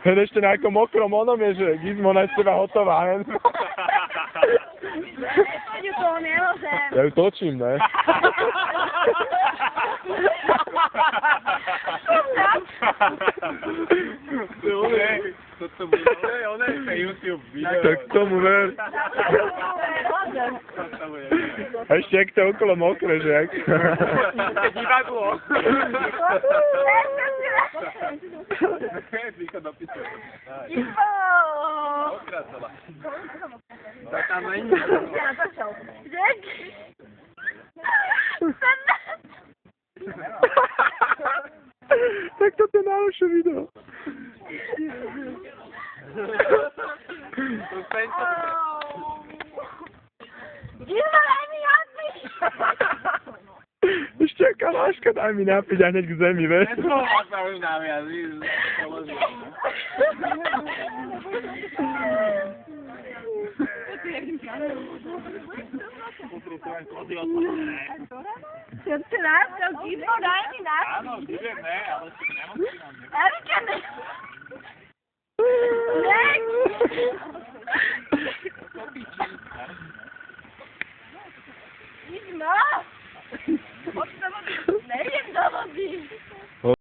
Hen ešte na nejakom mokrom onom je, že Gizmo na teba hotová, hen. Ja ju točím, ne? Toto bude YouTube video. Tak tomu ver. A ešte jak to okolo mokré, že jak? Divadlo. Východ dopisuje. Okratovala. To tam není. Tak toto je najlepšie video. Ešte aká láška, daj mi napiť a hneď k zemi, vieš? Čo ty nás, to Gizmo, daj mi nás. Áno, budem, ne, ale si nemusím. Erika, ne.